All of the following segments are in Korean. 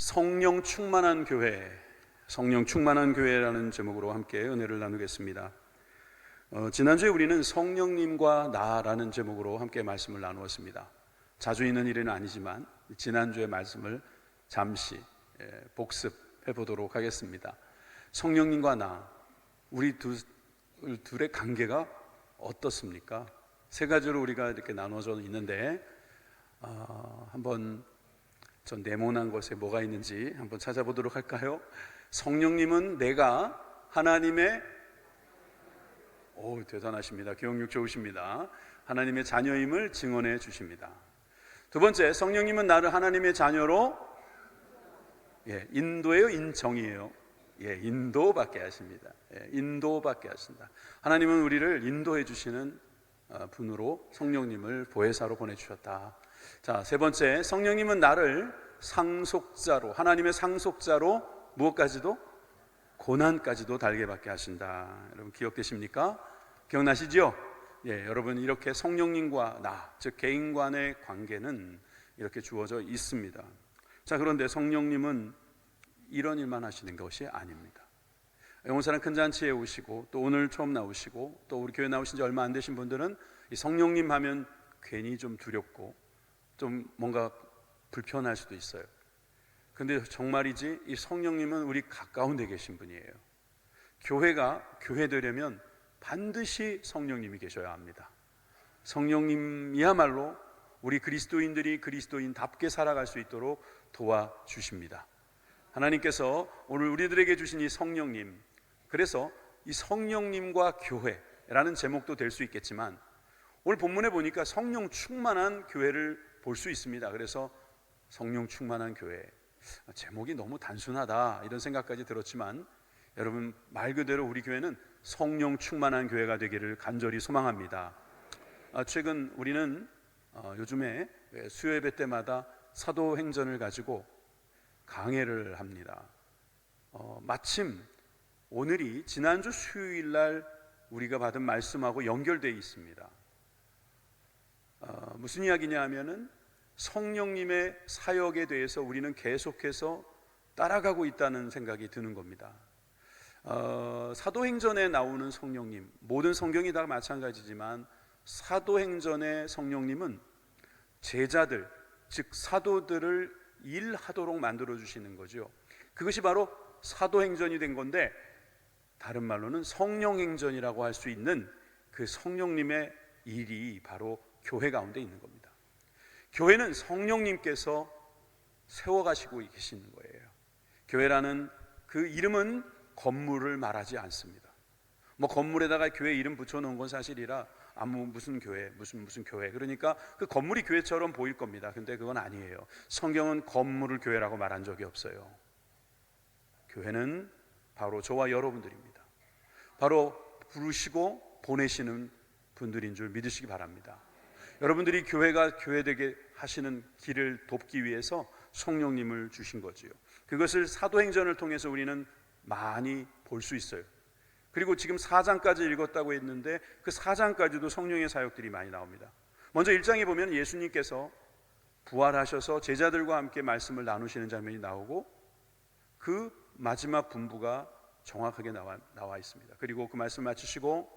성령 충만한 교회, 성령 충만한 교회라는 제목으로 함께 은혜를 나누겠습니다. 지난주에 우리는 성령님과 나라는 제목으로 함께 말씀을 나누었습니다. 자주 있는 일은 아니지만 지난주의 말씀을 잠시 복습해 보도록 하겠습니다. 성령님과 나, 우리 둘의 관계가 어떻습니까? 세 가지로 우리가 이렇게 나눠져 있는데 한번 전 네모난 것에 뭐가 있는지 한번 찾아보도록 할까요? 성령님은 내가 하나님의 대단하십니다. 기억력 좋으십니다. 하나님의 자녀임을 증언해 주십니다. 두 번째, 성령님은 나를 하나님의 자녀로 인도예요, 인정이에요? 인도받게 하십니다. 인도받게 하신다. 하나님은 우리를 인도해 주시는 분으로 성령님을 보혜사로 보내주셨다. 자, 세 번째, 성령님은 나를 상속자로, 하나님의 상속자로 무엇까지도? 고난까지도 달게 받게 하신다. 여러분 기억되십니까? 기억나시죠? 여러분 이렇게 성령님과 나, 즉 개인 간의 관계는 이렇게 주어져 있습니다. 자, 그런데 성령님은 이런 일만 하시는 것이 아닙니다. 영혼사랑 큰 잔치에 오시고 또 오늘 처음 나오시고 또 우리 교회 나오신 지 얼마 안 되신 분들은 이 성령님 하면 괜히 좀 두렵고 좀 뭔가 불편할 수도 있어요. 근데 정말이지 이 성령님은 우리 가까운 데 계신 분이에요. 교회가 교회 되려면 반드시 성령님이 계셔야 합니다. 성령님이야말로 우리 그리스도인들이 그리스도인답게 살아갈 수 있도록 도와주십니다. 하나님께서 오늘 우리들에게 주신 이 성령님, 그래서 이 성령님과 교회라는 제목도 될 수 있겠지만 오늘 본문에 보니까 성령 충만한 교회를 볼 수 있습니다. 그래서 성령 충만한 교회, 제목이 너무 단순하다 이런 생각까지 들었지만 여러분 말 그대로 우리 교회는 성령 충만한 교회가 되기를 간절히 소망합니다. 최근 우리는 요즘에 수요예배 때마다 사도행전을 가지고 강해를 합니다. 마침 오늘이 지난주 수요일 날 우리가 받은 말씀하고 연결되어 있습니다. 무슨 이야기냐 하면은 성령님의 사역에 대해서 우리는 계속해서 따라가고 있다는 생각이 드는 겁니다. 사도행전에 나오는 성령님, 모든 성경이 다 마찬가지지만 사도행전의 성령님은 제자들, 즉 사도들을 일하도록 만들어 주시는 거죠. 그것이 바로 사도행전이 된 건데 다른 말로는 성령행전이라고 할 수 있는 그 성령님의 일이 바로 교회 가운데 있는 겁니다. 교회는 성령님께서 세워가시고 계시는 거예요. 교회라는 그 이름은 건물을 말하지 않습니다. 건물에다가 교회 이름 붙여놓은 건 사실이라 무슨 교회, 무슨 교회, 그러니까 그 건물이 교회처럼 보일 겁니다. 근데 그건 아니에요. 성경은 건물을 교회라고 말한 적이 없어요. 교회는 바로 저와 여러분들입니다. 바로 부르시고 보내시는 분들인 줄 믿으시기 바랍니다. 여러분들이 교회가 교회되게 하시는 길을 돕기 위해서 성령님을 주신 거지요. 그것을 사도행전을 통해서 우리는 많이 볼 수 있어요. 그리고 지금 4장까지 읽었다고 했는데 그 4장까지도 성령의 사역들이 많이 나옵니다. 먼저 1장에 보면 예수님께서 부활하셔서 제자들과 함께 말씀을 나누시는 장면이 나오고 그 마지막 분부가 정확하게 나와 있습니다. 그리고 그 말씀 마치시고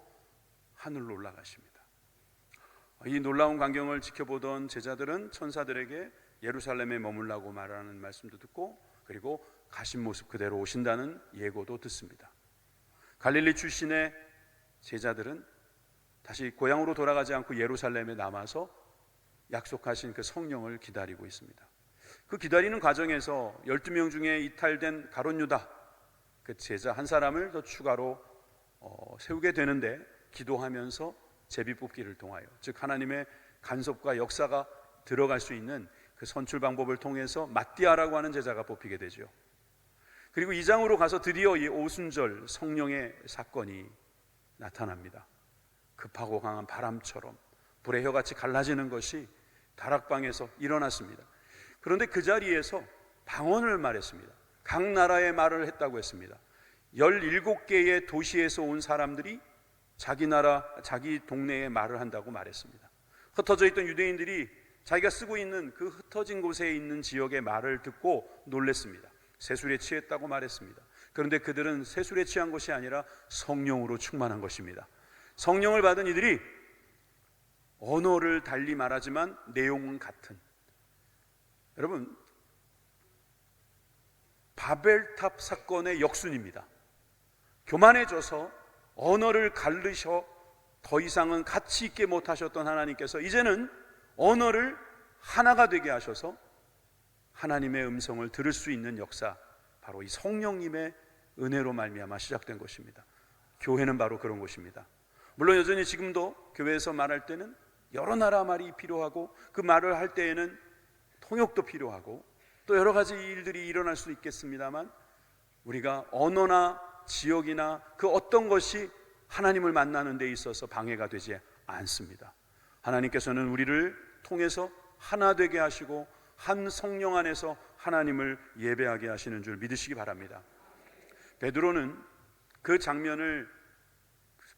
하늘로 올라가십니다. 이 놀라운 광경을 지켜보던 제자들은 천사들에게 예루살렘에 머물라고 말하는 말씀도 듣고 그리고 가신 모습 그대로 오신다는 예고도 듣습니다. 갈릴리 출신의 제자들은 다시 고향으로 돌아가지 않고 예루살렘에 남아서 약속하신 그 성령을 기다리고 있습니다. 그 기다리는 과정에서 12명 중에 이탈된 가룟 유다, 그 제자 한 사람을 더 추가로 세우게 되는데 기도하면서 제비 뽑기를 통하여, 즉 하나님의 간섭과 역사가 들어갈 수 있는 그 선출 방법을 통해서 마띠아라고 하는 제자가 뽑히게 되죠. 그리고 2장으로 가서 드디어 이 오순절 성령의 사건이 나타납니다. 급하고 강한 바람처럼 불의 혀같이 갈라지는 것이 다락방에서 일어났습니다. 그런데 그 자리에서 방언을 말했습니다. 각 나라의 말을 했다고 했습니다. 17개의 도시에서 온 사람들이 자기 나라, 자기 동네의 말을 한다고 말했습니다. 흩어져 있던 유대인들이 자기가 쓰고 있는 그 흩어진 곳에 있는 지역의 말을 듣고 놀랬습니다. 세술에 취했다고 말했습니다. 그런데 그들은 세술에 취한 것이 아니라 성령으로 충만한 것입니다. 성령을 받은 이들이 언어를 달리 말하지만 내용은 같은, 여러분, 바벨탑 사건의 역순입니다. 교만해져서 언어를 가르셔 더 이상은 가치 있게 못하셨던 하나님께서 이제는 언어를 하나가 되게 하셔서 하나님의 음성을 들을 수 있는 역사, 바로 이 성령님의 은혜로 말미암아 시작된 것입니다. 교회는 바로 그런 곳입니다. 물론 여전히 지금도 교회에서 말할 때는 여러 나라 말이 필요하고, 그 말을 할 때에는 통역도 필요하고, 또 여러 가지 일들이 일어날 수 있겠습니다만, 우리가 언어나 지역이나 그 어떤 것이 하나님을 만나는 데 있어서 방해가 되지 않습니다. 하나님께서는 우리를 통해서 하나 되게 하시고 한 성령 안에서 하나님을 예배하게 하시는 줄 믿으시기 바랍니다. 베드로는 그 장면을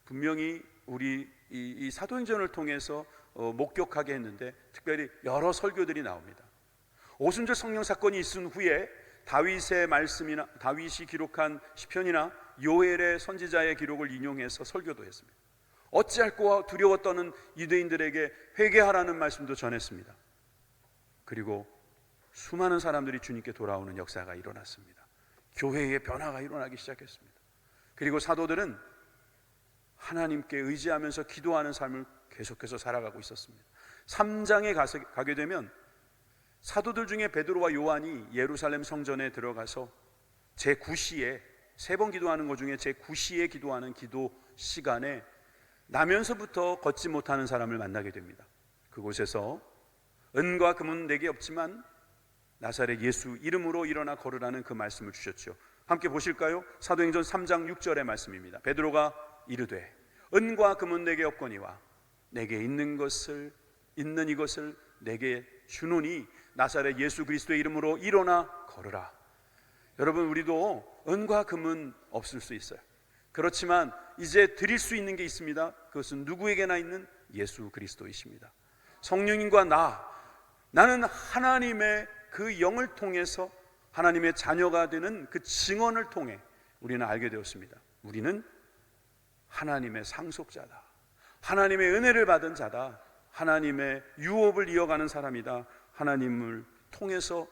분명히 우리 이 사도행전을 통해서 목격하게 했는데, 특별히 여러 설교들이 나옵니다. 오순절 성령 사건이 있은 후에 다윗의 말씀이나 다윗이 기록한 시편이나 요엘의 선지자의 기록을 인용해서 설교도 했습니다. 어찌할꼬 두려워 떠는 유대인들에게 회개하라는 말씀도 전했습니다. 그리고 수많은 사람들이 주님께 돌아오는 역사가 일어났습니다. 교회의 변화가 일어나기 시작했습니다. 그리고 사도들은 하나님께 의지하면서 기도하는 삶을 계속해서 살아가고 있었습니다. 3장에 가게 되면 사도들 중에 베드로와 요한이 예루살렘 성전에 들어가서 제9시에, 3번 기도하는 것 중에 제9시에 기도하는 기도 시간에 나면서부터 걷지 못하는 사람을 만나게 됩니다. 그곳에서 은과 금은 내게 없지만 나사렛 예수 이름으로 일어나 걸으라는 그 말씀을 주셨죠. 함께 보실까요? 사도행전 3장 6절의 말씀입니다. 베드로가 이르되 은과 금은 내게 없거니와 내게 있는 이것을 내게 주노니 나사렛 예수 그리스도의 이름으로 일어나 걸으라. 여러분, 우리도 은과 금은 없을 수 있어요. 그렇지만 이제 드릴 수 있는 게 있습니다. 그것은 누구에게나 있는 예수 그리스도이십니다. 성령님과 나는 하나님의 그 영을 통해서 하나님의 자녀가 되는 그 증언을 통해 우리는 알게 되었습니다. 우리는 하나님의 상속자다, 하나님의 은혜를 받은 자다, 하나님의 유업을 이어가는 사람이다. 하나님을 통해서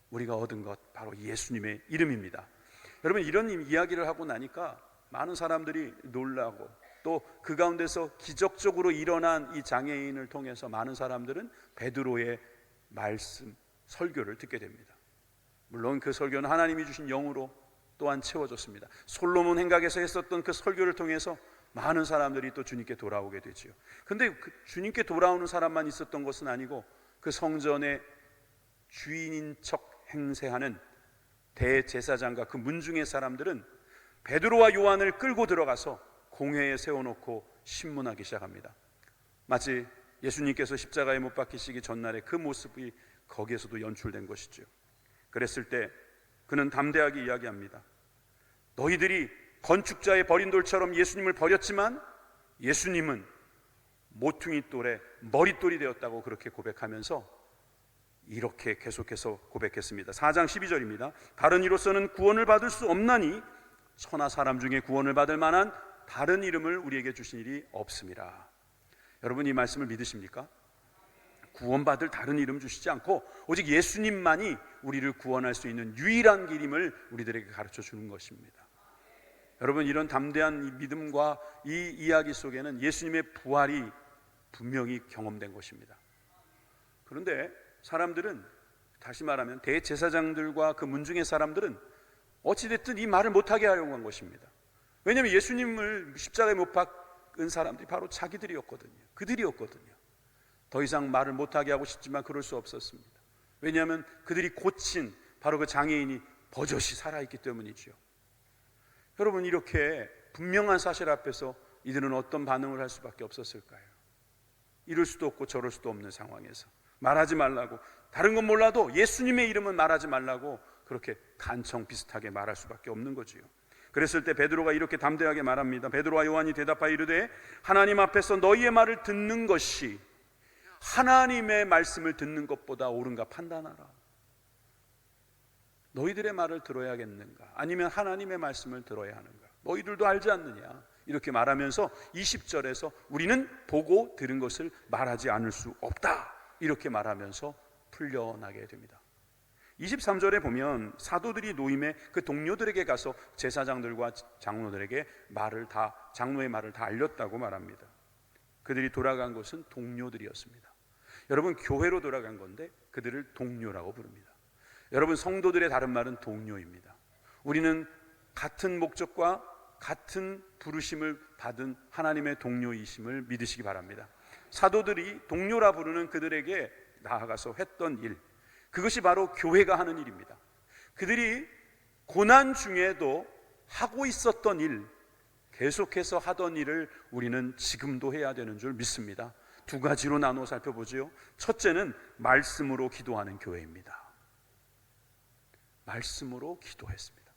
우리가 얻은 것, 바로 예수님의 이름입니다. 여러분, 이런 이야기를 하고 나니까 많은 사람들이 놀라고, 또 그 가운데서 기적적으로 일어난 이 장애인을 통해서 많은 사람들은 베드로의 말씀, 설교를 듣게 됩니다. 물론 그 설교는 하나님이 주신 영으로 또한 채워졌습니다. 솔로몬 행각에서 했었던 그 설교를 통해서 많은 사람들이 또 주님께 돌아오게 되지요. 그런데 그 주님께 돌아오는 사람만 있었던 것은 아니고, 그 성전의 주인인 척 행세하는 대제사장과 그 문중의 사람들은 베드로와 요한을 끌고 들어가서 공회에 세워놓고 신문하기 시작합니다. 마치 예수님께서 십자가에 못 박히시기 전날의 그 모습이 거기에서도 연출된 것이죠. 그랬을 때 그는 담대하게 이야기합니다. 너희들이 건축자의 버린 돌처럼 예수님을 버렸지만 예수님은 모퉁이 돌에 머릿돌이 되었다고 그렇게 고백하면서 이렇게 계속해서 고백했습니다. 4장 12절입니다. 다른 이로서는 구원을 받을 수 없나니 천하 사람 중에 구원을 받을 만한 다른 이름을 우리에게 주신 일이 없음이라. 여러분, 이 말씀을 믿으십니까? 구원받을 다른 이름 주시지 않고 오직 예수님만이 우리를 구원할 수 있는 유일한 길임을 우리들에게 가르쳐 주는 것입니다. 여러분, 이런 담대한 믿음과 이 이야기 속에는 예수님의 부활이 분명히 경험된 것입니다. 그런데 사람들은, 다시 말하면 대제사장들과 그 문중의 사람들은 어찌됐든 이 말을 못하게 하려고 한 것입니다. 왜냐하면 예수님을 십자가에 못 박은 사람들이 바로 자기들이었거든요. 그들이었거든요. 더 이상 말을 못하게 하고 싶지만 그럴 수 없었습니다. 왜냐하면 그들이 고친 바로 그 장애인이 버젓이 살아있기 때문이죠. 여러분, 이렇게 분명한 사실 앞에서 이들은 어떤 반응을 할 수밖에 없었을까요? 이럴 수도 없고 저럴 수도 없는 상황에서 말하지 말라고, 다른 건 몰라도 예수님의 이름은 말하지 말라고 그렇게 간청 비슷하게 말할 수밖에 없는 거지요. 그랬을 때 베드로가 이렇게 담대하게 말합니다. 베드로와 요한이 대답하여 이르되 하나님 앞에서 너희의 말을 듣는 것이 하나님의 말씀을 듣는 것보다 옳은가 판단하라. 너희들의 말을 들어야겠는가? 아니면 하나님의 말씀을 들어야 하는가? 너희들도 알지 않느냐? 이렇게 말하면서 20절에서 우리는 보고 들은 것을 말하지 않을 수 없다, 이렇게 말하면서 풀려나게 됩니다. 23절에 보면 사도들이 노임에 그 동료들에게 가서 제사장들과 장로들에게 장로의 말을 다 알렸다고 말합니다. 그들이 돌아간 것은 동료들이었습니다. 여러분, 교회로 돌아간 건데 그들을 동료라고 부릅니다. 여러분, 성도들의 다른 말은 동료입니다. 우리는 같은 목적과 같은 부르심을 받은 하나님의 동료이심을 믿으시기 바랍니다. 사도들이 동료라 부르는 그들에게 나아가서 했던 일, 그것이 바로 교회가 하는 일입니다. 그들이 고난 중에도 하고 있었던 일, 계속해서 하던 일을 우리는 지금도 해야 되는 줄 믿습니다. 두 가지로 나눠 살펴보죠. 첫째는 말씀으로 기도하는 교회입니다. 말씀으로 기도했습니다.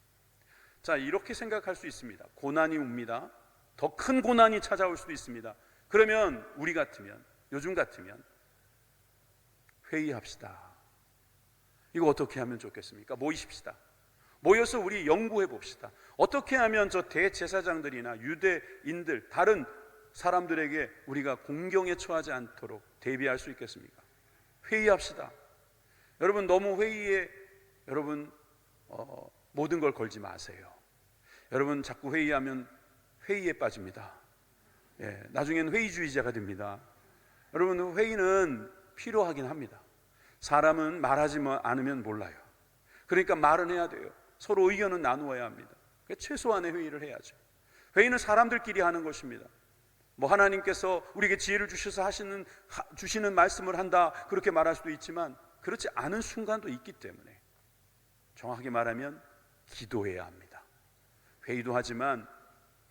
자, 이렇게 생각할 수 있습니다. 고난이 옵니다. 더 큰 고난이 찾아올 수도 있습니다. 그러면 우리 같으면, 요즘 같으면 회의합시다. 이거 어떻게 하면 좋겠습니까? 모이십시다. 모여서 우리 연구해 봅시다. 어떻게 하면 저 대제사장들이나 유대인들, 다른 사람들에게 우리가 공경에 처하지 않도록 대비할 수 있겠습니까? 회의합시다. 여러분, 너무 회의에 모든 걸 걸지 마세요. 여러분, 자꾸 회의하면 회의에 빠집니다. 나중에는 회의주의자가 됩니다. 여러분, 회의는 필요하긴 합니다. 사람은 말하지 않으면 몰라요. 그러니까 말은 해야 돼요. 서로 의견은 나누어야 합니다. 최소한의 회의를 해야죠. 회의는 사람들끼리 하는 것입니다. 하나님께서 우리에게 지혜를 주셔서 주시는 말씀을 한다, 그렇게 말할 수도 있지만 그렇지 않은 순간도 있기 때문에 정확하게 말하면 기도해야 합니다. 회의도 하지만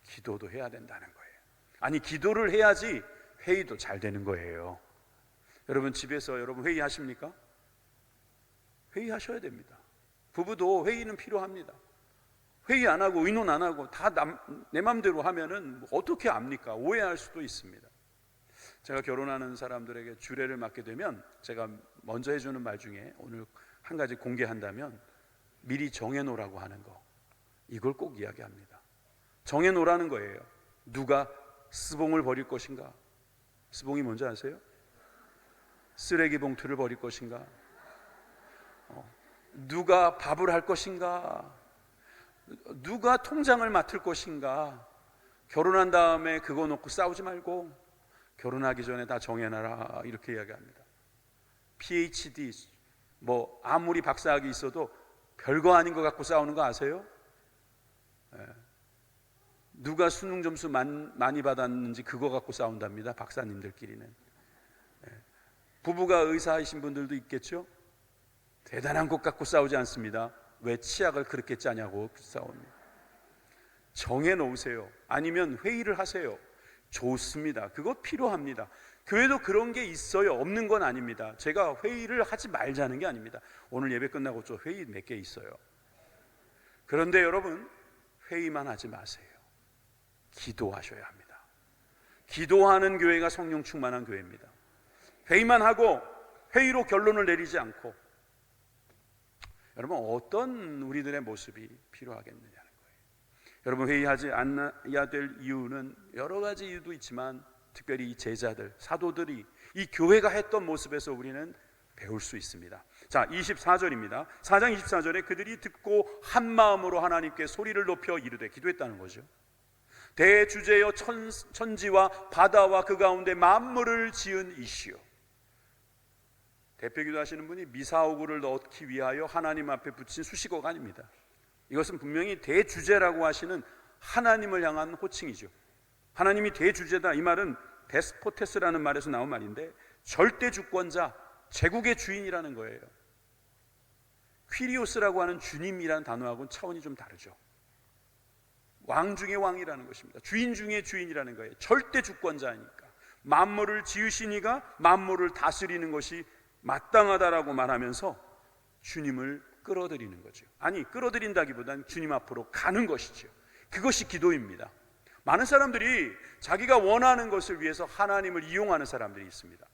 기도도 해야 된다는 거예요. 아니, 기도를 해야지 회의도 잘 되는 거예요. 여러분, 집에서 여러분 회의하십니까? 회의하셔야 됩니다. 부부도 회의는 필요합니다. 회의 안 하고 의논 안 하고 다 내 맘대로 하면은 어떻게 압니까? 오해할 수도 있습니다. 제가 결혼하는 사람들에게 주례를 맡게 되면 제가 먼저 해주는 말 중에 오늘 한 가지 공개한다면 미리 정해놓으라고 하는 거, 이걸 꼭 이야기합니다. 정해놓으라는 거예요. 누가 스봉을 버릴 것인가? 스봉이 뭔지 아세요? 쓰레기 봉투를 버릴 것인가? 누가 밥을 할 것인가? 누가 통장을 맡을 것인가? 결혼한 다음에 그거 놓고 싸우지 말고 결혼하기 전에 다 정해놔라, 이렇게 이야기합니다. PhD 아무리 박사학위 있어도 별거 아닌 거 갖고 싸우는 거 아세요? 누가 수능 점수 많이 받았는지 그거 갖고 싸운답니다. 박사님들끼리는. 부부가 의사이신 분들도 있겠죠? 대단한 것 갖고 싸우지 않습니다. 왜 치약을 그렇게 짜냐고 싸웁니다. 정해놓으세요. 아니면 회의를 하세요. 좋습니다. 그거 필요합니다. 교회도 그런 게 있어요. 없는 건 아닙니다. 제가 회의를 하지 말자는 게 아닙니다. 오늘 예배 끝나고 저 회의 몇 개 있어요. 그런데 여러분, 회의만 하지 마세요. 기도하셔야 합니다. 기도하는 교회가 성령 충만한 교회입니다. 회의만 하고 회의로 결론을 내리지 않고, 여러분, 어떤 우리들의 모습이 필요하겠느냐는 거예요. 여러분, 회의하지 않아야 될 이유는 여러 가지 이유도 있지만 특별히 이 제자들, 사도들이 이 교회가 했던 모습에서 우리는 배울 수 있습니다. 자, 24절입니다. 4장 24절에 그들이 듣고 한 마음으로 하나님께 소리를 높여 이르되, 기도했다는 거죠. 대주제여 천지와 바다와 그 가운데 만물을 지은 이시여. 대표기도 하시는 분이 미사오구를 넣기 위하여 하나님 앞에 붙인 수식어가 아닙니다. 이것은 분명히 대주제라고 하시는 하나님을 향한 호칭이죠. 하나님이 대주제다, 이 말은 데스포테스라는 말에서 나온 말인데 절대 주권자, 제국의 주인이라는 거예요. 퀴리오스라고 하는 주님이라는 단어하고는 차원이 좀 다르죠. 왕 중의 왕이라는 것입니다. 주인 중의 주인이라는 거예요. 절대 주권자니까. 만물을 지으시니가 만물을 다스리는 것이 마땅하다라고 말하면서 주님을 끌어들이는 거죠. 아니, 끌어들인다기보다는 주님 앞으로 가는 것이죠. 그것이 기도입니다. 많은 사람들이 자기가 원하는 것을 위해서 하나님을 이용하는 사람들이 있습니다.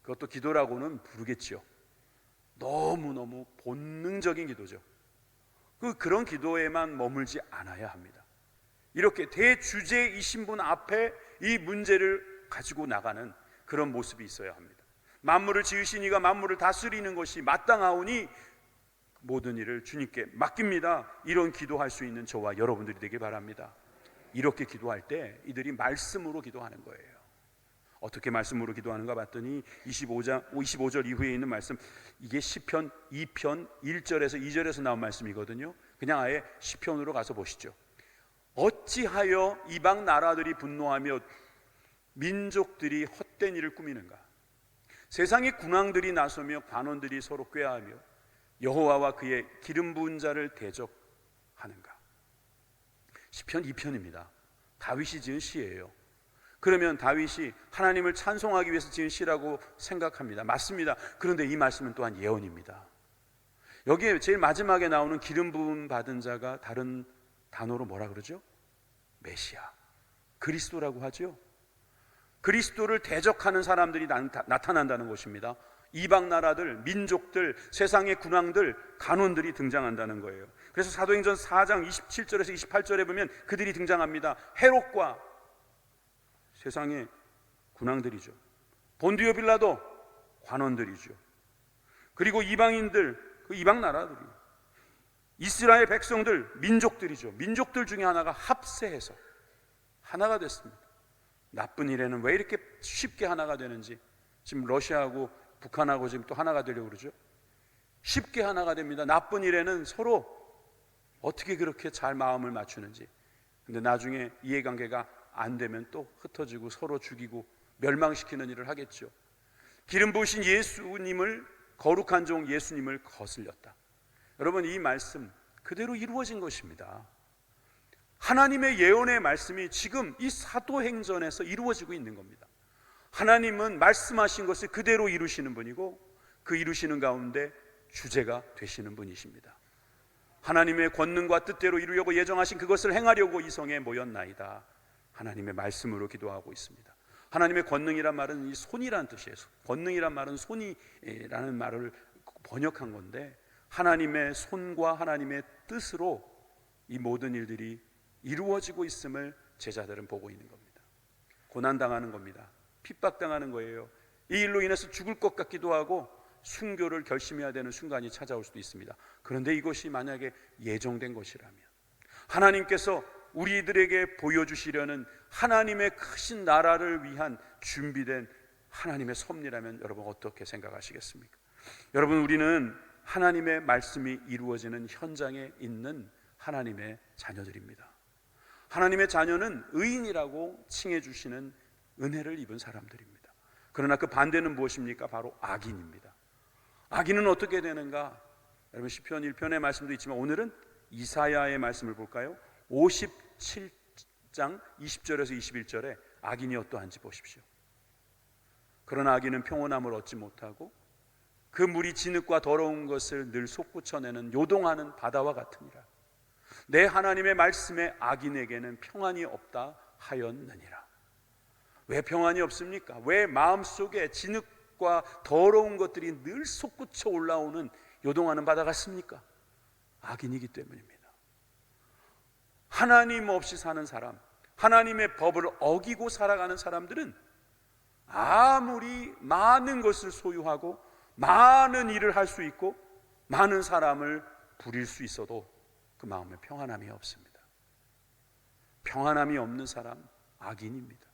그것도 기도라고는 부르겠지요. 너무너무 본능적인 기도죠. 그런 기도에만 머물지 않아야 합니다. 이렇게 대주제이신 분 앞에 이 문제를 가지고 나가는 그런 모습이 있어야 합니다. 만물을 지으신 이가 만물을 다스리는 것이 마땅하오니 모든 일을 주님께 맡깁니다. 이런 기도할 수 있는 저와 여러분들이 되길 바랍니다. 이렇게 기도할 때 이들이 말씀으로 기도하는 거예요. 어떻게 말씀으로 기도하는가 봤더니 25절 이후에 있는 말씀, 이게 시편 2편 1절에서 2절에서 나온 말씀이거든요. 그냥 아예 시편으로 가서 보시죠. 어찌하여 이방 나라들이 분노하며 민족들이 헛된 일을 꾸미는가? 세상의 군왕들이 나서며 관원들이 서로 꾀하며 여호와와 그의 기름 부은 자를 대적하는가? 시편 2편입니다. 다윗이 지은 시예요. 그러면 다윗이 하나님을 찬송하기 위해서 지은 시라고 생각합니다. 맞습니다. 그런데 이 말씀은 또한 예언입니다. 여기에 제일 마지막에 나오는 기름 부음 받은 자가 다른 단어로 뭐라 그러죠? 메시아, 그리스도라고 하죠. 그리스도를 대적하는 사람들이 나타난다는 것입니다. 이방 나라들, 민족들, 세상의 군왕들, 간원들이 등장한다는 거예요. 그래서 사도행전 4장 27절에서 28절에 보면 그들이 등장합니다. 헤롯과 세상의 군왕들이죠. 본디오 빌라도 관원들이죠. 그리고 이방인들, 그 이방 나라들이, 이스라엘 백성들, 민족들이죠. 민족들 중에 하나가 합세해서 하나가 됐습니다. 나쁜 일에는 왜 이렇게 쉽게 하나가 되는지, 지금 러시아하고 북한하고 지금 또 하나가 되려고 그러죠. 쉽게 하나가 됩니다. 나쁜 일에는 서로 어떻게 그렇게 잘 마음을 맞추는지. 근데 나중에 이해관계가 안 되면 또 흩어지고 서로 죽이고 멸망시키는 일을 하겠죠. 기름 부으신 예수님을, 거룩한 종 예수님을 거슬렸다. 여러분, 이 말씀 그대로 이루어진 것입니다. 하나님의 예언의 말씀이 지금 이 사도행전에서 이루어지고 있는 겁니다. 하나님은 말씀하신 것을 그대로 이루시는 분이고 그 이루시는 가운데 주제가 되시는 분이십니다. 하나님의 권능과 뜻대로 이루려고 예정하신 그것을 행하려고 이 성에 모였나이다. 하나님의 말씀으로 기도하고 있습니다. 하나님의 권능이란 말은 이 손이라는 뜻이에요. 권능이란 말은 손이라는 말을 번역한 건데, 하나님의 손과 하나님의 뜻으로 이 모든 일들이 이루어지고 있음을 제자들은 보고 있는 겁니다. 고난당하는 겁니다. 핍박당하는 거예요. 이 일로 인해서 죽을 것 같기도 하고 순교를 결심해야 되는 순간이 찾아올 수도 있습니다. 그런데 이것이 만약에 예정된 것이라면, 하나님께서 우리들에게 보여주시려는 하나님의 크신 나라를 위한 준비된 하나님의 섭리라면 여러분 어떻게 생각하시겠습니까? 여러분, 우리는 하나님의 말씀이 이루어지는 현장에 있는 하나님의 자녀들입니다. 하나님의 자녀는 의인이라고 칭해 주시는 은혜를 입은 사람들입니다. 그러나 그 반대는 무엇입니까? 바로 악인입니다. 악인은 어떻게 되는가? 여러분, 시편 1편의 말씀도 있지만 오늘은 이사야의 말씀을 볼까요? 57장 20절에서 21절에 악인이 어떠한지 보십시오. 그러나 악인은 평온함을 얻지 못하고 그 물이 진흙과 더러운 것을 늘 솟구쳐내는 요동하는 바다와 같으니라. 내 하나님의 말씀에 악인에게는 평안이 없다 하였느니라. 왜 평안이 없습니까? 왜 마음속에 진흙과 더러운 것들이 늘 솟구쳐 올라오는 요동하는 바다 같습니까? 악인이기 때문입니다. 하나님 없이 사는 사람, 하나님의 법을 어기고 살아가는 사람들은 아무리 많은 것을 소유하고 많은 일을 할 수 있고 많은 사람을 부릴 수 있어도 그 마음에 평안함이 없습니다. 평안함이 없는 사람, 악인입니다.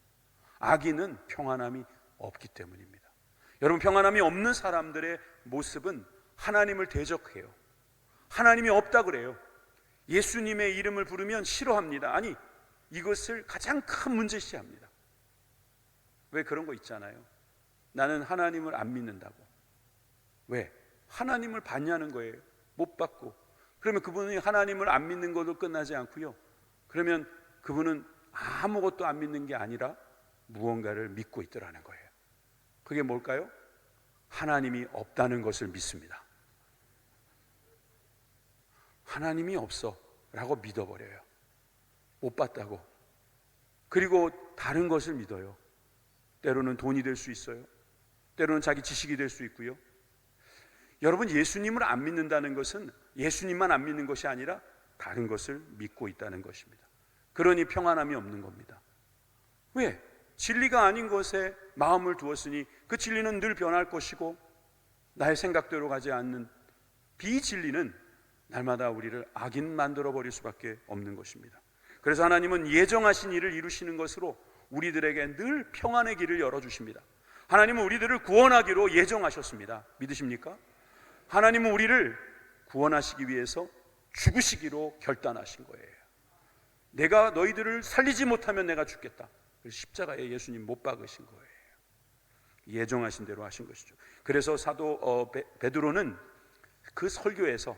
악인은 평안함이 없기 때문입니다. 여러분, 평안함이 없는 사람들의 모습은 하나님을 대적해요. 하나님이 없다 그래요. 예수님의 이름을 부르면 싫어합니다. 아니, 이것을 가장 큰 문제시합니다. 왜 그런 거 있잖아요. 나는 하나님을 안 믿는다고. 왜? 하나님을 받냐는 거예요. 못 받고. 그러면 그분이 하나님을 안 믿는 것도 끝나지 않고요. 그러면 그분은 아무것도 안 믿는 게 아니라 무언가를 믿고 있더라는 거예요. 그게 뭘까요? 하나님이 없다는 것을 믿습니다. 하나님이 없어 라고 믿어버려요. 못 봤다고. 그리고 다른 것을 믿어요. 때로는 돈이 될 수 있어요. 때로는 자기 지식이 될 수 있고요. 여러분, 예수님을 안 믿는다는 것은 예수님만 안 믿는 것이 아니라 다른 것을 믿고 있다는 것입니다. 그러니 평안함이 없는 겁니다. 왜? 진리가 아닌 것에 마음을 두었으니 그 진리는 늘 변할 것이고 나의 생각대로 가지 않는 비진리는 날마다 우리를 악인 만들어 버릴 수밖에 없는 것입니다. 그래서 하나님은 예정하신 일을 이루시는 것으로 우리들에게 늘 평안의 길을 열어주십니다. 하나님은 우리들을 구원하기로 예정하셨습니다. 믿으십니까? 하나님은 우리를 구원하시기 위해서 죽으시기로 결단하신 거예요. 내가 너희들을 살리지 못하면 내가 죽겠다. 십자가에 예수님 못 박으신 거예요. 예정하신 대로 하신 것이죠. 그래서 사도 베드로는 그 설교에서,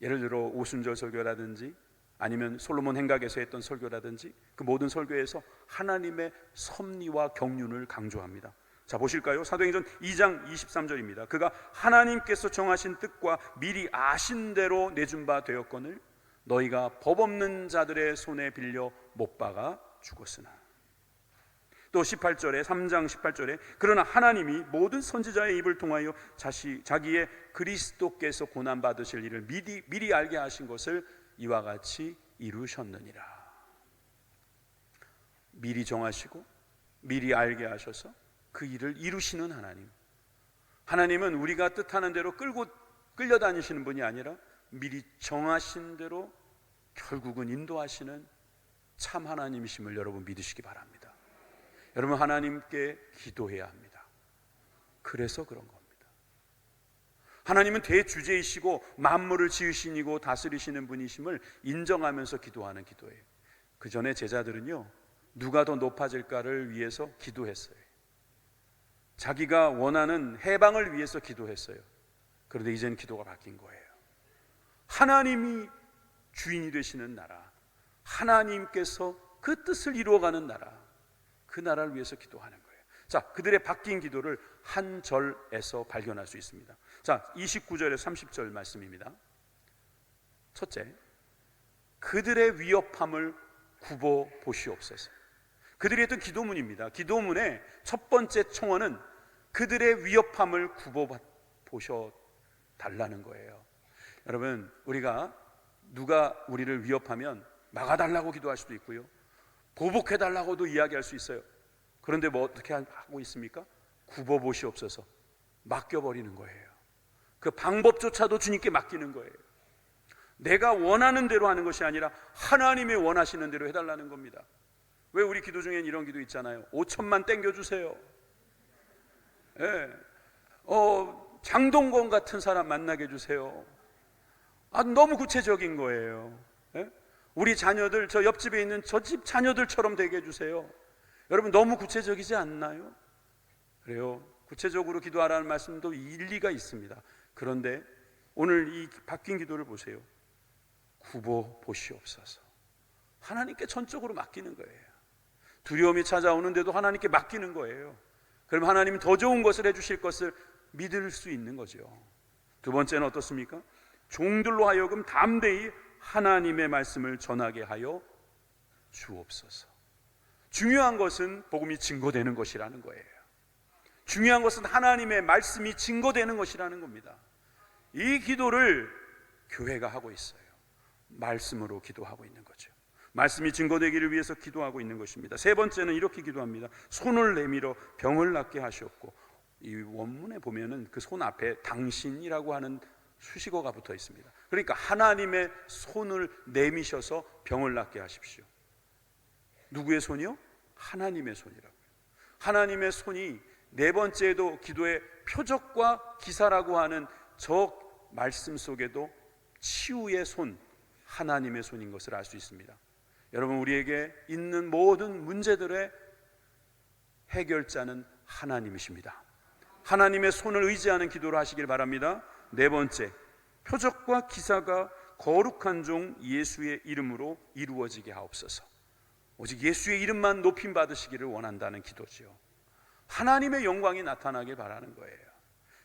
예를 들어 오순절 설교라든지 아니면 솔로몬 행각에서 했던 설교라든지 그 모든 설교에서 하나님의 섭리와 경륜을 강조합니다. 자, 보실까요? 사도행전 2장 23절입니다. 그가 하나님께서 정하신 뜻과 미리 아신 대로 내준 바 되었거늘 너희가 법 없는 자들의 손에 빌려 못 박아 죽었으나. 또 18절에 3장 18절에 그러나 하나님이 모든 선지자의 입을 통하여 자기의 그리스도께서 고난 받으실 일을 미리 알게 하신 것을 이와 같이 이루셨느니라. 미리 정하시고 미리 알게 하셔서 그 일을 이루시는 하나님. 하나님은 우리가 뜻하는 대로 끌려다니시는 분이 아니라 미리 정하신 대로 결국은 인도하시는 참 하나님이심을 여러분 믿으시기 바랍니다. 여러분, 하나님께 기도해야 합니다. 그래서 그런 겁니다. 하나님은 대주제이시고 만물을 지으시고 다스리시는 분이심을 인정하면서 기도하는 기도예요. 그 전에 제자들은요, 누가 더 높아질까를 위해서 기도했어요. 자기가 원하는 해방을 위해서 기도했어요. 그런데 이제는 기도가 바뀐 거예요. 하나님이 주인이 되시는 나라, 하나님께서 그 뜻을 이루어가는 나라, 그 나라를 위해서 기도하는 거예요. 자, 그들의 바뀐 기도를 한 절에서 발견할 수 있습니다. 자, 29절에서 30절 말씀입니다. 첫째, 그들의 위협함을 굽어 보시옵소서. 그들이 했던 기도문입니다. 기도문의 첫 번째 청원은 그들의 위협함을 굽어 보셔 달라는 거예요. 여러분, 우리가 누가 우리를 위협하면 막아달라고 기도할 수도 있고요, 보복해달라고도 이야기할 수 있어요. 그런데 뭐 어떻게 하고 있습니까? 굽어 보시옵소서. 맡겨버리는 거예요. 그 방법조차도 주님께 맡기는 거예요. 내가 원하는 대로 하는 것이 아니라 하나님이 원하시는 대로 해달라는 겁니다. 왜 우리 기도 중엔 이런 기도 있잖아요. 5천만 땡겨주세요. 예. 장동건 같은 사람 만나게 해주세요. 너무 구체적인 거예요. 예? 우리 자녀들, 저 옆집에 있는 저 집 자녀들처럼 되게 해주세요. 여러분, 너무 구체적이지 않나요? 그래요. 구체적으로 기도하라는 말씀도 일리가 있습니다. 그런데 오늘 이 바뀐 기도를 보세요. 굽어 보시옵소서. 하나님께 전적으로 맡기는 거예요. 두려움이 찾아오는데도 하나님께 맡기는 거예요. 그럼 하나님은 더 좋은 것을 해주실 것을 믿을 수 있는 거죠. 두 번째는 어떻습니까? 종들로 하여금 담대히 하나님의 말씀을 전하게 하여 주옵소서. 중요한 것은 복음이 증거되는 것이라는 거예요. 중요한 것은 하나님의 말씀이 증거되는 것이라는 겁니다. 이 기도를 교회가 하고 있어요. 말씀으로 기도하고 있는 거죠. 말씀이 증거되기를 위해서 기도하고 있는 것입니다. 세 번째는 이렇게 기도합니다. 손을 내밀어 병을 낫게 하셨고, 이 원문에 보면은 그 손 앞에 당신이라고 하는 수식어가 붙어 있습니다. 그러니까 하나님의 손을 내미셔서 병을 낫게 하십시오. 누구의 손이요? 하나님의 손이라고요. 하나님의 손이 네 번째에도 기도의 표적과 기사라고 하는 저 말씀 속에도 치유의 손, 하나님의 손인 것을 알 수 있습니다. 여러분, 우리에게 있는 모든 문제들의 해결자는 하나님이십니다. 하나님의 손을 의지하는 기도를 하시길 바랍니다. 네 번째, 표적과 기사가 거룩한 종 예수의 이름으로 이루어지게 하옵소서. 오직 예수의 이름만 높임 받으시기를 원한다는 기도지요. 하나님의 영광이 나타나길 바라는 거예요.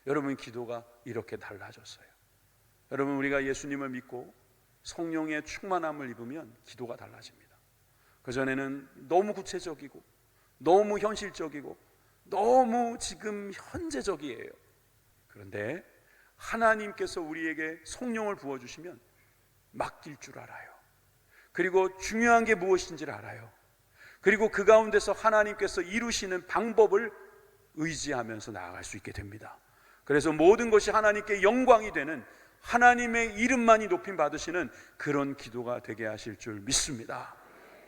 여러분, 기도가 이렇게 달라졌어요. 여러분, 우리가 예수님을 믿고 성령의 충만함을 입으면 기도가 달라집니다. 그전에는 너무 구체적이고 너무 현실적이고 너무 지금 현재적이에요. 그런데 하나님께서 우리에게 성령을 부어주시면 맡길 줄 알아요. 그리고 중요한 게 무엇인지를 알아요. 그리고 그 가운데서 하나님께서 이루시는 방법을 의지하면서 나아갈 수 있게 됩니다. 그래서 모든 것이 하나님께 영광이 되는, 하나님의 이름만이 높임 받으시는 그런 기도가 되게 하실 줄 믿습니다.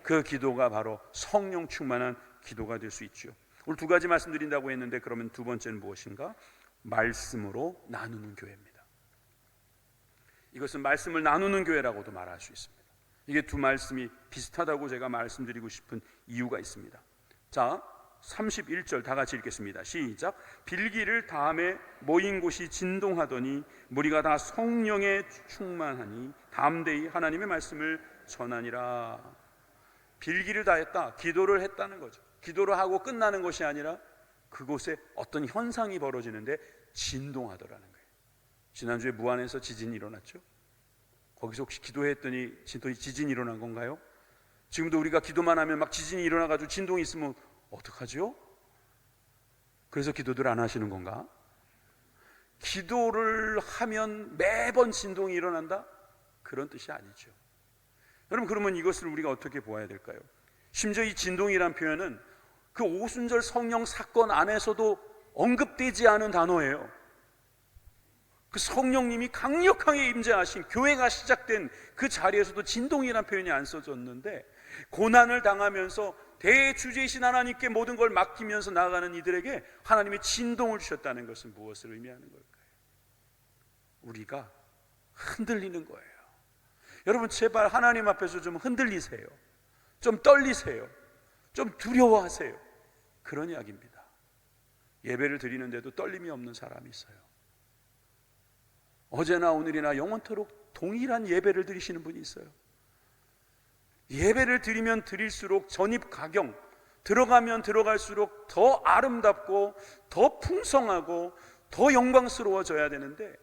그 기도가 바로 성령 충만한 기도가 될 수 있죠. 오늘 두 가지 말씀드린다고 했는데, 그러면 두 번째는 무엇인가? 말씀으로 나누는 교회입니다. 이것은 말씀을 나누는 교회라고도 말할 수 있습니다. 이게 두 말씀이 비슷하다고 제가 말씀드리고 싶은 이유가 있습니다. 자, 31절 다 같이 읽겠습니다. 시작. 빌기를 다음에 모인 곳이 진동하더니 무리가 다 성령에 충만하니 담대히 하나님의 말씀을 전하니라. 빌기를 다 했다, 기도를 했다는 거죠. 기도를 하고 끝나는 것이 아니라 그곳에 어떤 현상이 벌어지는데 진동하더라는 거예요. 지난주에 무안에서 지진이 일어났죠. 거기서 혹시 기도했더니 지진이 일어난 건가요? 지금도 우리가 기도만 하면 막 지진이 일어나가지고 진동이 있으면 어떡하죠? 그래서 기도들 안 하시는 건가? 기도를 하면 매번 진동이 일어난다? 그런 뜻이 아니죠. 여러분, 그러면 이것을 우리가 어떻게 보아야 될까요? 심지어 이 진동이란 표현은 그 오순절 성령 사건 안에서도 언급되지 않은 단어예요. 그 성령님이 강력하게 임재하신 교회가 시작된 그 자리에서도 진동이란 표현이 안 써졌는데, 고난을 당하면서 대주제이신 하나님께 모든 걸 맡기면서 나아가는 이들에게 하나님이 진동을 주셨다는 것은 무엇을 의미하는 걸까요? 우리가 흔들리는 거예요. 여러분, 제발 하나님 앞에서 좀 흔들리세요. 좀 떨리세요. 좀 두려워하세요. 그런 이야기입니다. 예배를 드리는데도 떨림이 없는 사람이 있어요. 어제나 오늘이나 영원토록 동일한 예배를 드리시는 분이 있어요. 예배를 드리면 드릴수록 전입가경, 들어가면 들어갈수록 더 아름답고 더 풍성하고 더 영광스러워져야 되는데,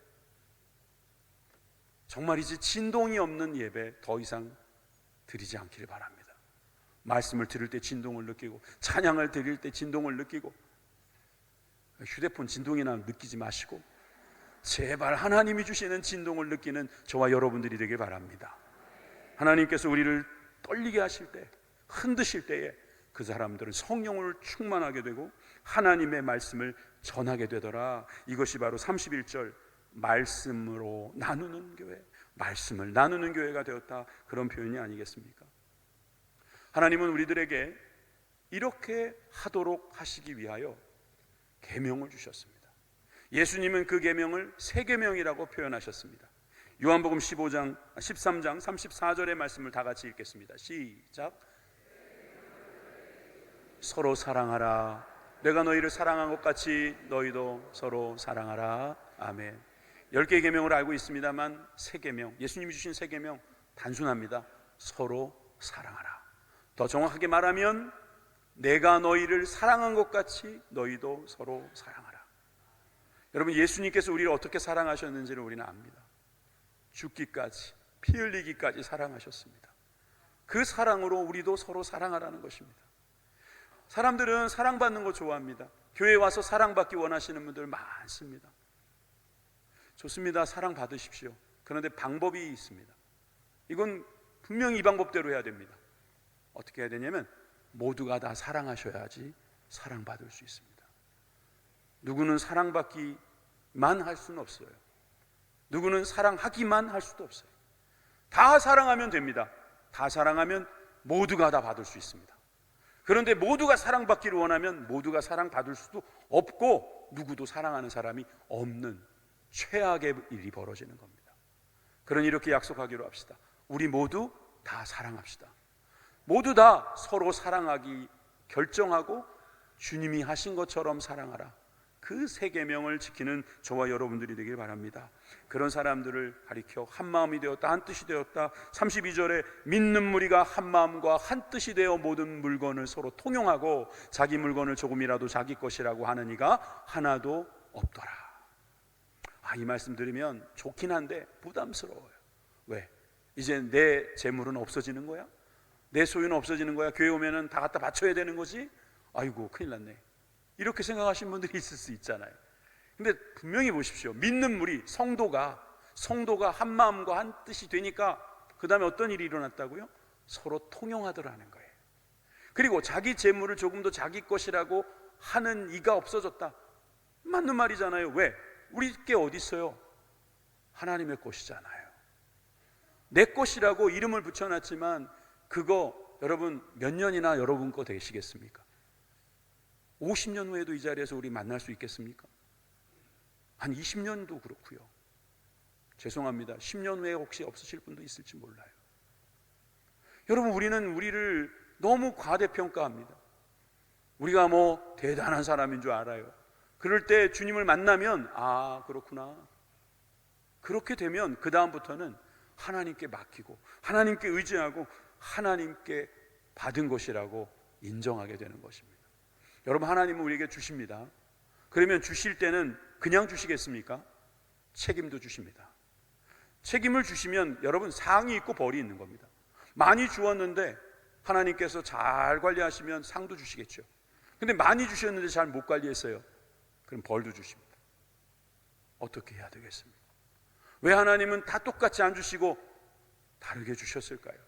정말이지 진동이 없는 예배 더 이상 드리지 않기를 바랍니다. 말씀을 들을 때 진동을 느끼고, 찬양을 드릴 때 진동을 느끼고, 휴대폰 진동이나 느끼지 마시고 제발 하나님이 주시는 진동을 느끼는 저와 여러분들이 되길 바랍니다. 하나님께서 우리를 떨리게 하실 때, 흔드실 때에 그 사람들은 성령을 충만하게 되고 하나님의 말씀을 전하게 되더라. 이것이 바로 31절 말씀으로 나누는 교회, 말씀을 나누는 교회가 되었다, 그런 표현이 아니겠습니까? 하나님은 우리들에게 이렇게 하도록 하시기 위하여 계명을 주셨습니다. 예수님은 그 계명을 세 계명이라고 표현하셨습니다. 요한복음 13장 34절의 말씀을 다 같이 읽겠습니다. 시작. 서로 사랑하라. 내가 너희를 사랑한 것 같이 너희도 서로 사랑하라. 아멘. 10개의 계명을 알고 있습니다만 세 계명, 예수님이 주신 세 계명 단순합니다. 서로 사랑하라. 더 정확하게 말하면 내가 너희를 사랑한 것 같이 너희도 서로 사랑하라. 여러분, 예수님께서 우리를 어떻게 사랑하셨는지를 우리는 압니다. 죽기까지, 피 흘리기까지 사랑하셨습니다. 그 사랑으로 우리도 서로 사랑하라는 것입니다. 사람들은 사랑받는 거 좋아합니다. 교회에 와서 사랑받기 원하시는 분들 많습니다. 좋습니다. 사랑받으십시오. 그런데 방법이 있습니다. 이건 분명히 이 방법대로 해야 됩니다. 어떻게 해야 되냐면 모두가 다 사랑하셔야지 사랑받을 수 있습니다. 누구는 사랑받기만 할 수는 없어요. 누구는 사랑하기만 할 수도 없어요. 다 사랑하면 됩니다. 다 사랑하면 모두가 다 받을 수 있습니다. 그런데 모두가 사랑받기를 원하면 모두가 사랑받을 수도 없고 누구도 사랑하는 사람이 없는 최악의 일이 벌어지는 겁니다. 그러니 이렇게 약속하기로 합시다. 우리 모두 다 사랑합시다. 모두 다 서로 사랑하기 결정하고 주님이 하신 것처럼 사랑하라. 그 세 계명을 지키는 저와 여러분들이 되길 바랍니다. 그런 사람들을 가리켜 한 마음이 되었다, 한 뜻이 되었다. 32절에 믿는 무리가 한 마음과 한 뜻이 되어 모든 물건을 서로 통용하고 자기 물건을 조금이라도 자기 것이라고 하는 이가 하나도 없더라. 이 말씀 들으면 좋긴 한데 부담스러워요. 왜? 이제 내 재물은 없어지는 거야? 내 소유는 없어지는 거야? 교회 오면은 다 갖다 바쳐야 되는 거지? 아이고 큰일 났네. 이렇게 생각하시는 분들이 있을 수 있잖아요. 근데 분명히 보십시오. 믿는 무리, 성도가 한 마음과 한 뜻이 되니까 그 다음에 어떤 일이 일어났다고요? 서로 통용하더라는 거예요. 그리고 자기 재물을 조금 더 자기 것이라고 하는 이가 없어졌다. 맞는 말이잖아요. 왜? 우리 게 어디 있어요? 하나님의 것이잖아요. 내 것이라고 이름을 붙여놨지만 그거 여러분 몇 년이나 여러분 거 되시겠습니까? 50년 후에도 이 자리에서 우리 만날 수 있겠습니까? 한 20년도 그렇고요. 죄송합니다. 10년 후에 혹시 없으실 분도 있을지 몰라요. 여러분, 우리는 우리를 너무 과대평가합니다. 우리가 뭐 대단한 사람인 줄 알아요. 그럴 때 주님을 만나면 아, 그렇구나. 그렇게 되면 그 다음부터는 하나님께 맡기고 하나님께 의지하고 하나님께 받은 것이라고 인정하게 되는 것입니다. 여러분, 하나님은 우리에게 주십니다. 그러면 주실 때는 그냥 주시겠습니까? 책임도 주십니다. 책임을 주시면 여러분 상이 있고 벌이 있는 겁니다. 많이 주었는데 하나님께서 잘 관리하시면 상도 주시겠죠. 근데 많이 주셨는데 잘 못 관리했어요. 그럼 벌도 주십니다. 어떻게 해야 되겠습니까? 왜 하나님은 다 똑같이 안 주시고 다르게 주셨을까요?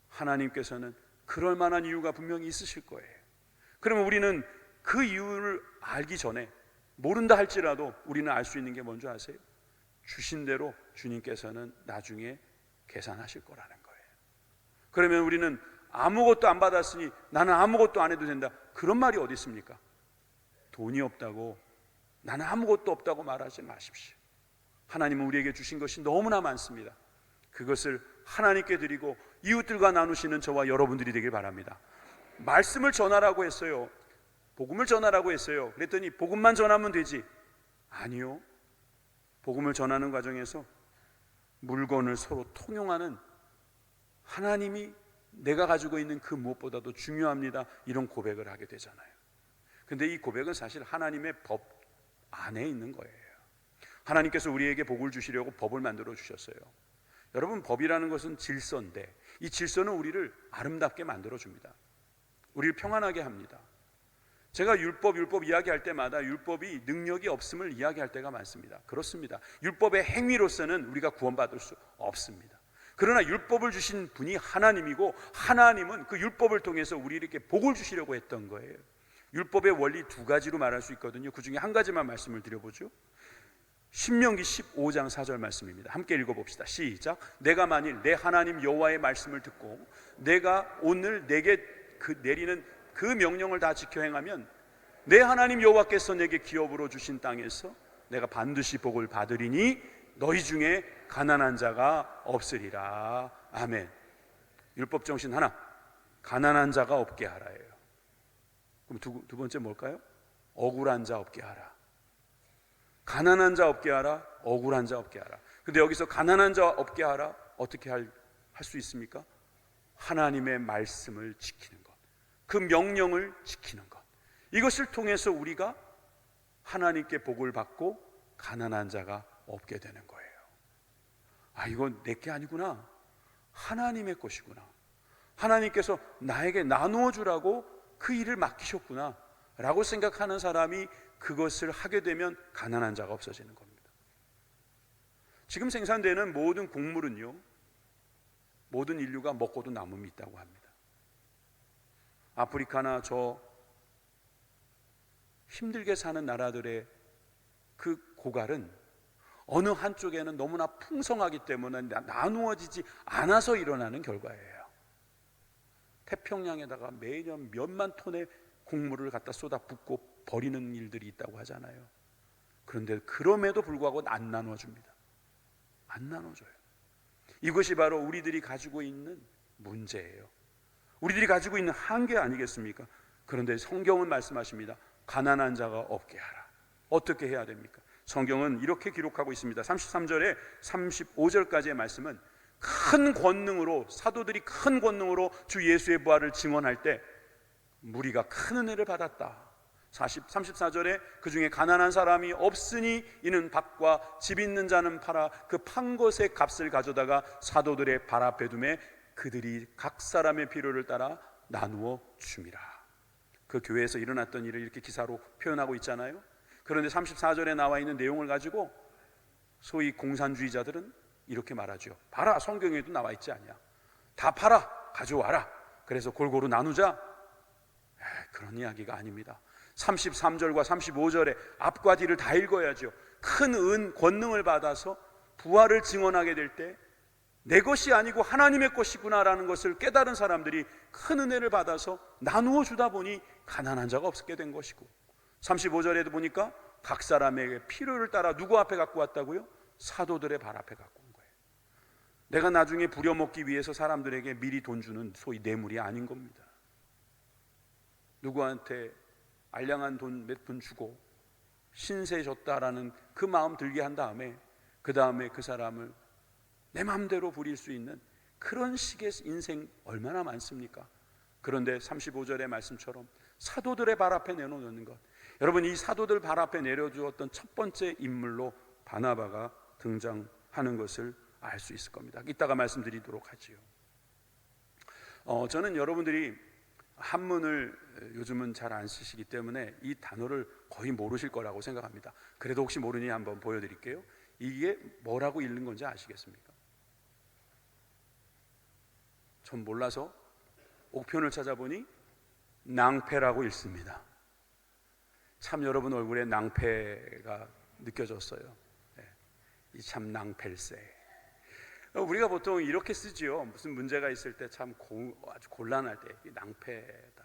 하나님께서는 그럴 만한 이유가 분명히 있으실 거예요. 그러면 우리는 그 이유를 알기 전에 모른다 할지라도 우리는 알 수 있는 게 뭔지 아세요? 주신 대로 주님께서는 나중에 계산하실 거라는 거예요. 그러면 우리는 아무것도 안 받았으니 나는 아무것도 안 해도 된다, 그런 말이 어디 있습니까? 돈이 없다고 나는 아무것도 없다고 말하지 마십시오. 하나님은 우리에게 주신 것이 너무나 많습니다. 그것을 하나님께 드리고 이웃들과 나누시는 저와 여러분들이 되길 바랍니다. 말씀을 전하라고 했어요. 복음을 전하라고 했어요. 그랬더니 복음만 전하면 되지. 아니요. 복음을 전하는 과정에서 물건을 서로 통용하는, 하나님이 내가 가지고 있는 그 무엇보다도 중요합니다, 이런 고백을 하게 되잖아요. 근데 이 고백은 사실 하나님의 법 안에 있는 거예요. 하나님께서 우리에게 복을 주시려고 법을 만들어 주셨어요. 여러분, 법이라는 것은 질서인데 이 질서는 우리를 아름답게 만들어 줍니다. 우리를 평안하게 합니다. 제가 율법 이야기할 때마다 율법이 능력이 없음을 이야기할 때가 많습니다. 그렇습니다. 율법의 행위로서는 우리가 구원받을 수 없습니다. 그러나 율법을 주신 분이 하나님이고 하나님은 그 율법을 통해서 우리에게 복을 주시려고 했던 거예요. 율법의 원리 두 가지로 말할 수 있거든요. 그 중에 한 가지만 말씀을 드려보죠. 신명기 15장 4절 말씀입니다. 함께 읽어봅시다. 시작. 내가 만일 내 하나님 여호와의 말씀을 듣고 내가 오늘 내게 내리는 그 명령을 다 지켜 행하면 내 하나님 여호와께서 내게 기업으로 주신 땅에서 내가 반드시 복을 받으리니 너희 중에 가난한 자가 없으리라. 아멘. 율법 정신 하나, 가난한 자가 없게 하라예요. 그럼 두 번째 뭘까요? 억울한 자 없게 하라. 가난한 자 없게 하라, 억울한 자 없게 하라. 근데 여기서 가난한 자 없게 하라, 어떻게 할 수 있습니까? 하나님의 말씀을 지키는 것, 그 명령을 지키는 것, 이것을 통해서 우리가 하나님께 복을 받고 가난한 자가 없게 되는 거예요. 아, 이건 내게 아니구나, 하나님의 것이구나, 하나님께서 나에게 나누어 주라고 그 일을 맡기셨구나 라고 생각하는 사람이 그것을 하게 되면 가난한 자가 없어지는 겁니다. 지금 생산되는 모든 곡물은요, 모든 인류가 먹고도 남음이 있다고 합니다. 아프리카나 저 힘들게 사는 나라들의 그 고갈은 어느 한쪽에는 너무나 풍성하기 때문에 나누어지지 않아서 일어나는 결과예요. 태평양에다가 매년 몇만 톤의 곡물을 갖다 쏟아붓고 버리는 일들이 있다고 하잖아요. 그런데 그럼에도 불구하고 안 나눠줍니다. 안 나눠줘요. 이것이 바로 우리들이 가지고 있는 문제예요. 우리들이 가지고 있는 한계 아니겠습니까? 그런데 성경은 말씀하십니다. 가난한 자가 없게 하라. 어떻게 해야 됩니까? 성경은 이렇게 기록하고 있습니다. 33절에 35절까지의 말씀은 큰 권능으로, 사도들이 큰 권능으로 주 예수의 부활을 증언할 때 무리가 큰 은혜를 받았다. 34절에 그 중에 가난한 사람이 없으니 이는 밭과 집 있는 자는 팔아 그 판 것의 값을 가져다가 사도들의 발 앞에 두매 그들이 각 사람의 필요를 따라 나누어 줌이라. 그 교회에서 일어났던 일을 이렇게 기사로 표현하고 있잖아요. 그런데 34절에 나와 있는 내용을 가지고 소위 공산주의자들은 이렇게 말하죠. 봐라, 성경에도 나와 있지 않냐. 다 팔아 가져와라. 그래서 골고루 나누자. 그런 이야기가 아닙니다. 33절과 35절에 앞과 뒤를 다 읽어야죠. 큰 권능을 받아서 부활을 증언하게 될 때 내 것이 아니고 하나님의 것이구나라는 것을 깨달은 사람들이 큰 은혜를 받아서 나누어 주다 보니 가난한 자가 없게 된 것이고, 35절에도 보니까 각 사람에게 필요를 따라 누구 앞에 갖고 왔다고요? 사도들의 발 앞에 갖고 온 거예요. 내가 나중에 부려먹기 위해서 사람들에게 미리 돈 주는 소위 뇌물이 아닌 겁니다. 누구한테 알량한 돈 몇 푼 주고 신세 졌다라는 그 마음 들게 한 다음에 그 다음에 그 사람을 내 마음대로 부릴 수 있는 그런 식의 인생 얼마나 많습니까? 그런데 35절의 말씀처럼 사도들의 발 앞에 내놓는 것, 여러분, 이 사도들 발 앞에 내려주었던 첫 번째 인물로 바나바가 등장하는 것을 알 수 있을 겁니다. 이따가 말씀드리도록 하지요. 저는 여러분들이 한문을 요즘은 잘 안 쓰시기 때문에 이 단어를 거의 모르실 거라고 생각합니다. 그래도 혹시 모르니 한번 보여드릴게요. 이게 뭐라고 읽는 건지 아시겠습니까? 전 몰라서 옥편을 찾아보니 낭패라고 읽습니다. 참 여러분 얼굴에 낭패가 느껴졌어요. 이 참 낭패일세. 우리가 보통 이렇게 쓰지요. 무슨 문제가 있을 때 참 아주 곤란할 때 이 낭패다.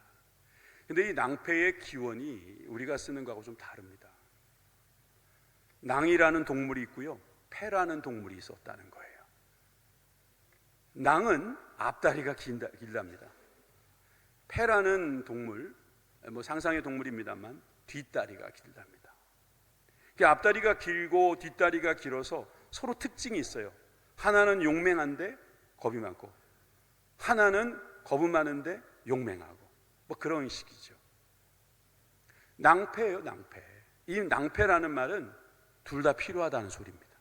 근데 이 낭패의 기원이 우리가 쓰는 거하고 좀 다릅니다. 낭이라는 동물이 있고요, 패라는 동물이 있었다는 거예요. 낭은 앞다리가 길답니다. 패라는 동물, 상상의 동물입니다만 뒷다리가 길답니다. 앞다리가 길고 뒷다리가 길어서 서로 특징이 있어요. 하나는 용맹한데 겁이 많고, 하나는 겁이 많은데 용맹하고, 그런 식이죠. 낭패예요, 낭패. 이 낭패라는 말은 둘 다 필요하다는 소리입니다.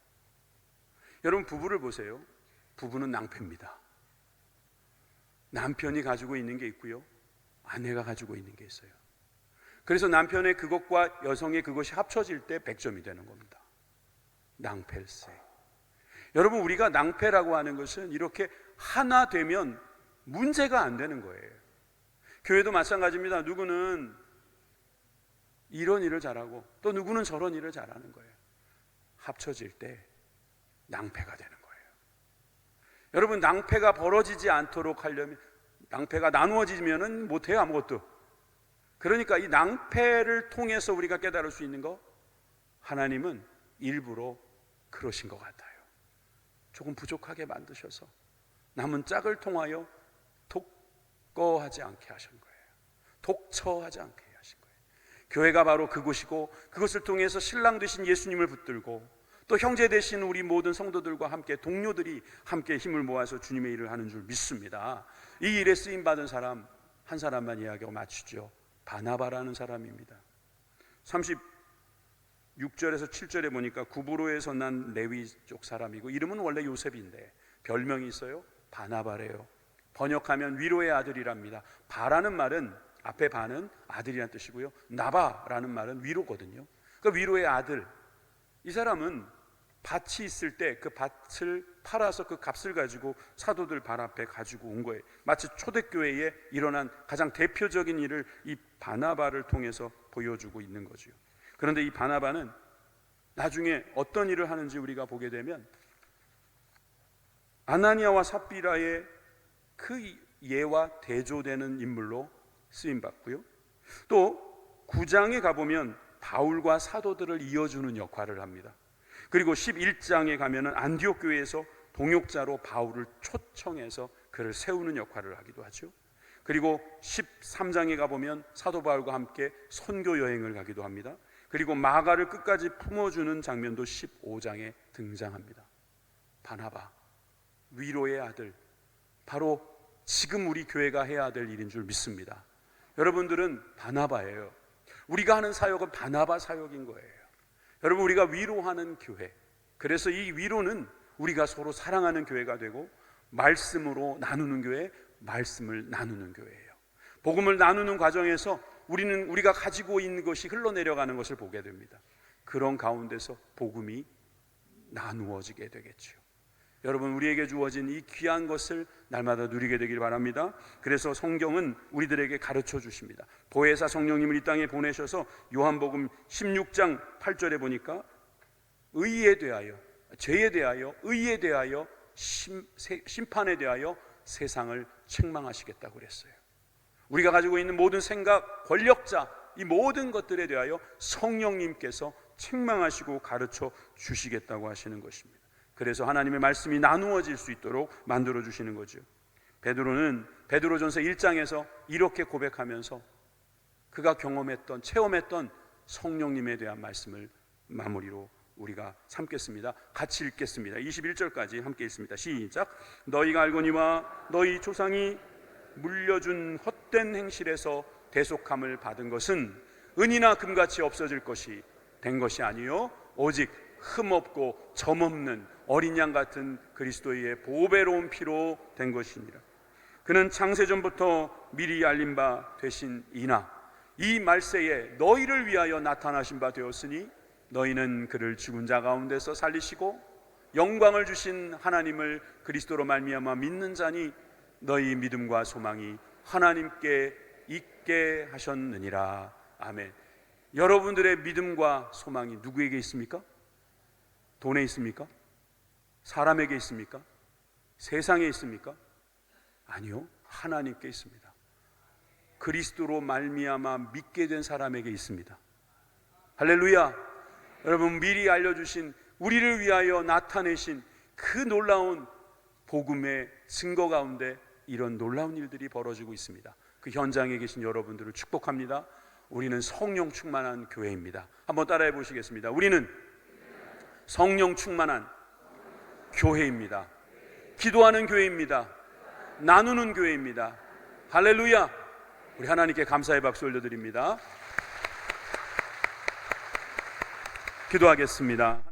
여러분, 부부를 보세요. 부부는 낭패입니다. 남편이 가지고 있는 게 있고요, 아내가 가지고 있는 게 있어요. 그래서 남편의 그것과 여성의 그것이 합쳐질 때 100점이 되는 겁니다. 낭패일세. 여러분, 우리가 낭패라고 하는 것은 이렇게 하나 되면 문제가 안 되는 거예요. 교회도 마찬가지입니다. 누구는 이런 일을 잘하고 또 누구는 저런 일을 잘하는 거예요. 합쳐질 때 낭패가 되는 거예요. 여러분, 낭패가 벌어지지 않도록 하려면, 낭패가 나누어지면은 못해요, 아무것도. 그러니까 이 낭패를 통해서 우리가 깨달을 수 있는 거, 하나님은 일부러 그러신 것 같아요. 조금 부족하게 만드셔서 남은 짝을 통하여 독거하지 않게 하신 거예요. 독처하지 않게 하신 거예요. 교회가 바로 그곳이고, 그것을 통해서 신랑 되신 예수님을 붙들고 또 형제 되신 우리 모든 성도들과 함께, 동료들이 함께 힘을 모아서 주님의 일을 하는 줄 믿습니다. 이 일에 쓰임받은 사람 한 사람만 이야기하고 마치죠. 바나바라는 사람입니다. 36절에서 7절에 보니까 구브로에서 난 레위 쪽 사람이고, 이름은 원래 요셉인데 별명이 있어요. 바나바래요. 번역하면 위로의 아들이랍니다. 바라는 말은, 앞에 바는 아들이란 뜻이고요, 나바라는 말은 위로거든요. 그 위로의 아들. 이 사람은 밭이 있을 때 그 밭을 팔아서 그 값을 가지고 사도들 발 앞에 가지고 온 거예요. 마치 초대교회에 일어난 가장 대표적인 일을 이 바나바를 통해서 보여주고 있는 거죠. 그런데 이 바나바는 나중에 어떤 일을 하는지 우리가 보게 되면, 아나니아와 삽비라의 그 예와 대조되는 인물로 쓰임받고요, 또 9장에 가보면 바울과 사도들을 이어주는 역할을 합니다. 그리고 11장에 가면은 안디옥 교회에서 동역자로 바울을 초청해서 그를 세우는 역할을 하기도 하죠. 그리고 13장에 가보면 사도 바울과 함께 선교 여행을 가기도 합니다. 그리고 마가를 끝까지 품어주는 장면도 15장에 등장합니다. 바나바, 위로의 아들, 바로 지금 우리 교회가 해야 될 일인 줄 믿습니다. 여러분들은 바나바예요. 우리가 하는 사역은 바나바 사역인 거예요. 여러분, 우리가 위로하는 교회, 그래서 이 위로는 우리가 서로 사랑하는 교회가 되고, 말씀으로 나누는 교회, 말씀을 나누는 교회예요. 복음을 나누는 과정에서 우리가 가지고 있는 것이 흘러내려가는 것을 보게 됩니다. 그런 가운데서 복음이 나누어지게 되겠죠. 여러분, 우리에게 주어진 이 귀한 것을 날마다 누리게 되길 바랍니다. 그래서 성경은 우리들에게 가르쳐 주십니다. 보혜사 성령님을 이 땅에 보내셔서 요한복음 16장 8절에 보니까 의에 대하여, 죄에 대하여, 의에 대하여, 심판에 대하여 세상을 책망하시겠다고 그랬어요. 우리가 가지고 있는 모든 생각, 권력자, 이 모든 것들에 대하여 성령님께서 책망하시고 가르쳐 주시겠다고 하시는 것입니다. 그래서 하나님의 말씀이 나누어질 수 있도록 만들어 주시는 거죠. 베드로는 베드로전서 1장에서 이렇게 고백하면서 그가 경험했던, 체험했던 성령님에 대한 말씀을 마무리로 우리가 삼겠습니다. 같이 읽겠습니다. 21절까지 함께 읽습니다. 시작. 너희가 알거니와 너희 조상이 물려준 헛된 행실에서 대속함을 받은 것은 은이나 금같이 없어질 것이 된 것이 아니요 오직 흠없고 점없는 어린 양 같은 그리스도의 보배로운 피로 된 것이니라. 그는 창세전부터 미리 알린 바 되신 이나 이 말세에 너희를 위하여 나타나신 바 되었으니 너희는 그를 죽은 자 가운데서 살리시고 영광을 주신 하나님을 그리스도로 말미암아 믿는 자니 너희 믿음과 소망이 하나님께 있게 하셨느니라. 아멘. 여러분들의 믿음과 소망이 누구에게 있습니까? 돈에 있습니까? 사람에게 있습니까? 세상에 있습니까? 아니요, 하나님께 있습니다. 그리스도로 말미암아 믿게 된 사람에게 있습니다. 할렐루야. 여러분, 미리 알려주신, 우리를 위하여 나타내신 그 놀라운 복음의 증거 가운데 이런 놀라운 일들이 벌어지고 있습니다. 그 현장에 계신 여러분들을 축복합니다. 우리는 성령 충만한 교회입니다. 한번 따라해 보시겠습니다. 우리는 성령 충만한 교회입니다. 기도하는 교회입니다. 나누는 교회입니다. 할렐루야. 우리 하나님께 감사의 박수 올려드립니다. 기도하겠습니다.